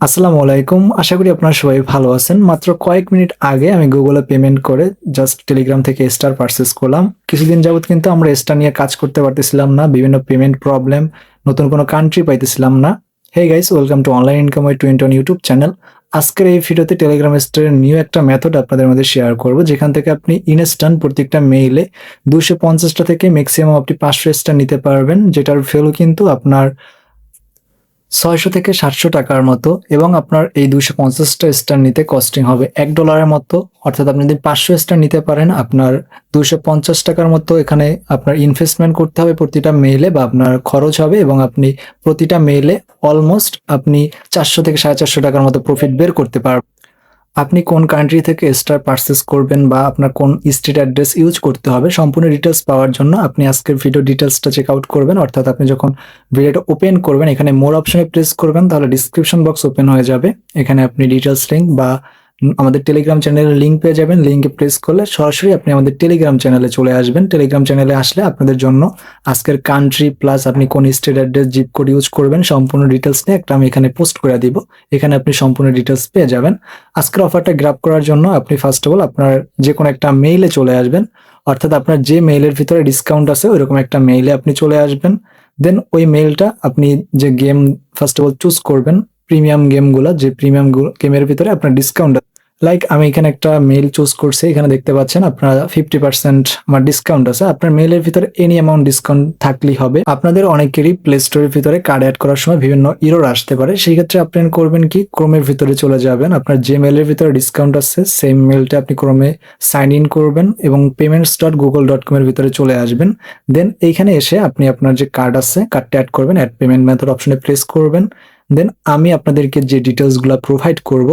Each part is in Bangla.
আসসালামু আলাইকুম। আশা করি আপনারা সবাই ভালো আছেন। মাত্র কয়েক মিনিট আগে আমি গুগলে পেমেন্ট করে জাস্ট টেলিগ্রাম থেকে স্টার পারচেজ করলাম। কিছুদিন যাবৎ কিন্তু আমরা স্টার নিয়ে কাজ করতে পারতেছিলাম না। বিভিন্ন পেমেন্ট প্রবলেম, নতুন কোনো কান্ট্রি পাইতেছিলাম না। Hey guys, welcome to online income with twenty on YouTube channel. আজকের এই ভিডিওতে টেলিগ্রাম স্টারের নিউ একটা মেথড আপনাদের মধ্যে শেয়ার করব, যেখান থেকে আপনি ইনস্ট্যান্ট প্রত্যেকটা মেইলে 250টা থেকে ম্যাক্সিমাম আপনি 500 স্টার নিতে পারবেন, যেটার ভ্যালু কিন্তু আপনার ৬০০ থেকে ৭০০ টাকার মতো, এবং আপনার এই ২৫০টা স্টার নিতে কস্টিং হবে $১ মতো। অর্থাৎ আপনি যদি ৫০০ স্টার নিতে পারেন, আপনার ২৫০ টাকার মতো এখানে আপনার ইনভেস্টমেন্ট করতে হবে প্রতিটা মেইলে, বা আপনার খরচ হবে, এবং আপনি প্রতিটা মেইলে অলমোস্ট আপনি ৪০০ থেকে ৪৫০ টাকার মতো প্রফিট বের করতে পারবেন। আপনি কোন কান্ট্রি থেকে স্টার পারচেজ করবেন বা আপনার কোন স্ট্রিট অ্যাড্রেস ইউজ করতে হবে, সম্পূর্ণ ডিটেলস পাওয়ার জন্য আপনি আজকের ভিডিও ডিটেলসটা চেক আউট করবেন। অর্থাৎ আপনি যখন ভিডিওটা ওপেন করবেন, এখানে মোর অপশনে প্রেস করবেন, তাহলে ডিসক্রিপশন বক্স ওপেন হয়ে যাবে। এখানে আপনি ডিটেলস লিঙ্ক বা আমাদের টেলিগ্রাম চ্যানেলের লিঙ্ক পেয়ে যাবেন। লিঙ্কে প্রেস করলে সরাসরি আপনি আমাদের টেলিগ্রাম চ্যানেলে চলে আসবেন। টেলিগ্রাম চ্যানেলে আসলে আপনাদের জন্য আজকের কান্ট্রি প্লাস আপনি কোন state address zip code use করবেন সম্পূর্ণ ডিটেলস নিয়ে একটা আমি এখানে পোস্ট করে দিব। এখানে আপনি সম্পূর্ণ ডিটেলস পেয়ে যাবেন। আজকের অফারটা গ্র্যাব করার জন্য আপনি ফার্স্ট অফ অল আপনার যে কোনো একটা মেইলে চলে আসবেন। অর্থাৎ আপনার যে মেইলের ভিতরে ডিসকাউন্ট আছে ওইরকম একটা মেইলে আপনি চলে আসবেন। দেন ওই মেইলটা আপনি যে game first of all choose করবেন, প্রিমিয়াম গেমগুলো, যে প্রিমিয়াম গেমের ভিতরে আপনার ডিসকাউন্ট, লাইক আমি এখানে একটা মেইল চুজ করছি। এখানে দেখতে পাচ্ছেন আপনার 50% আমার ডিসকাউন্ট আছে। আপনার মেইলের ভিতরে এনি অ্যামাউন্ট ডিসকাউন্ট থাকলেই হবে। আপনাদের অনেকেরই প্লে স্টোরের ভিতরে কার্ড অ্যাড করার সময় বিভিন্ন ইরর আসতে পারে। সেই ক্ষেত্রে আপনি করবেন কি, ক্রোমের ভিতরে চলে যাবেন। আপনার যে মেইলের ভিতরে ডিসকাউন্ট আছে সেম মেইলটা আপনি ক্রোমে সাইন ইন করবেন এবং payments.google.com এর ভিতরে চলে আসবেন। দেন এইখানে এসে আপনি আপনার যে কার্ড আছে কার্ডটা অ্যাড করবেন, অ্যাড পেমেন্ট মেথড অপশনে প্রেস করবেন। দেন আমি আপনাদেরকে যে ডিটেলসগুলো প্রোভাইড করব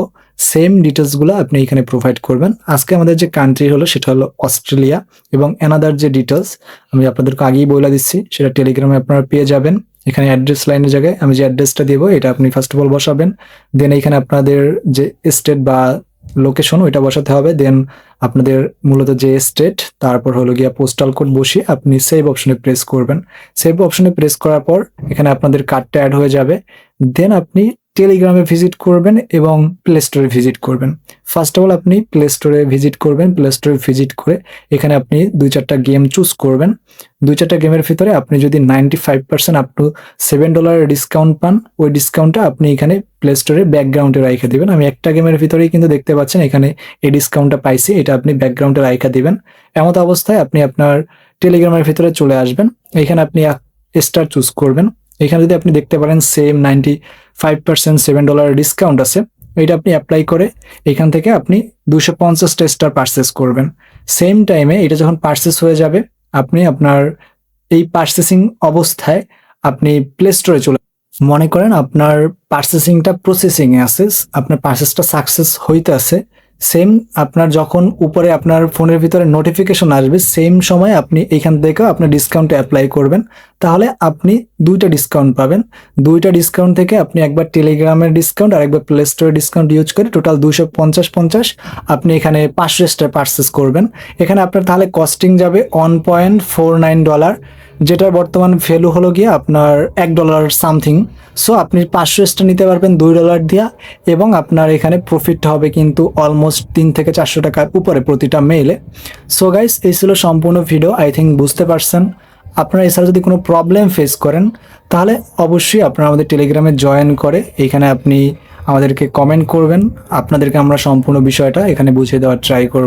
সেম ডিটেলসগুলো আপনি এখানে প্রোভাইড করবেন। আজকে আমাদের যে কান্ট্রি হলো সেটা হলো অস্ট্রেলিয়া, এবং অ্যানাদার যে ডিটেলস আমি আপনাদেরকে আগেই বলে দিচ্ছি সেটা টেলিগ্রামে আপনারা পেয়ে যাবেন। এখানে অ্যাড্রেস লাইনের জায়গায় আমি যে অ্যাড্রেসটা দেবো এটা আপনি ফার্স্ট অফ অল বসাবেন। দেন এখানে আপনাদের যে স্টেট বা লোকেশন ওইটা বসাতে হবে। দেন আপনাদের মূলত যে স্টেট, তারপর হলো গিয়া পোস্টাল কোড বসিয়ে আপনি সেভ অপশনে প্রেস করবেন। সেভ অপশনে প্রেস করার পর এখানে আপনাদের কার্ডটা অ্যাড হয়ে যাবে। দেন আপনি টেলিগ্রামে ভিজিট করবেন এবং প্লে স্টোরে ভিজিট করবেন। ফার্স্ট অফ অল আপনি প্লে স্টোরে ভিজিট করবেন। প্লে স্টোরে ভিজিট করে এখানে আপনি ২-৪টা গেম চুজ করবেন। ২-৪টা গেমের ভিতরে আপনি যদি 95% আপ টু $7 ডিসকাউন্ট পান, ওই ডিসকাউন্টটা আপনি এখানে প্লে স্টোরে ব্যাকগ্রাউন্ডে রাইখা দিবেন। আমি একটা গেমের ভিতরেই কিন্তু দেখতে পাচ্ছেন এখানে এই ডিসকাউন্টটা পাইছি, এটা আপনি ব্যাকগ্রাউন্ডে রাইখা দিবেন। এমত অবস্থায় আপনি আপনার টেলিগ্রামের ভিতরে চলে আসবেন। এখানে আপনি স্টার চুজ করবেন। এখানে যদি আপনি দেখতে পারেন সেম 95% $7 ডিসকাউন্ট আছে, এটা আপনি অ্যাপ্লাই করে এখান থেকে আপনি 250টা স্টার পারচেস করবেন। সেম টাইমে এটা যখন পারচেস হয়ে যাবে, আপনি আপনার এই পারচেসিং অবস্থায় আপনি প্লে স্টোরে চলে, মনে করেন আপনার পারচেসিংটা প্রসেসিং এ আছে, আপনার পারচেসটা সাকসেস হইতে আছে। সেম আপনার যখন উপরে আপনার ফোনের ভিতরে নোটিফিকেশন আসবে সেম সময় আপনি এখান থেকে আপনার ডিসকাউন্ট অ্যাপ্লাই করবেন। তাহলে আপনি 2টা ডিসকাউন্ট পাবেন। 2টা ডিসকাউন্ট থেকে আপনি একবার টেলিগ্রামের ডিসকাউন্ট আর একবার প্লে স্টোরের ডিসকাউন্ট ইউজ করে টোটাল 250 আপনি এখানে 500 স্টার পারচেস করবেন। এখানে আপনার তাহলে কস্টিং যাবে $1.49, যেটার বর্তমান ভ্যালু হলো গিয়ে আপনার $1 সামথিং। সো আপনি 500 স্টার নিতে পারবেন $2 দিয়া, এবং আপনার এখানে প্রফিট হবে কিন্তু অলমোস্ট 3 থেকে 400 টাকার উপরে প্রতিটা মেইলে। সো গাইস, এই ছিল সম্পূর্ণ ভিডিও। আই থিঙ্ক বুঝতে পারছেন। আপনারা এছাড়া যদি কোনো প্রবলেম ফেস করেন তাহলে অবশ্যই আপনারা আমাদের টেলিগ্রামে জয়েন করে এখানে আপনি আমাদেরকে কমেন্ট করবেন। আপনাদেরকে আমরা সম্পূর্ণ বিষয়টা এখানে বুঝিয়ে দেওয়ার ট্রাই করব।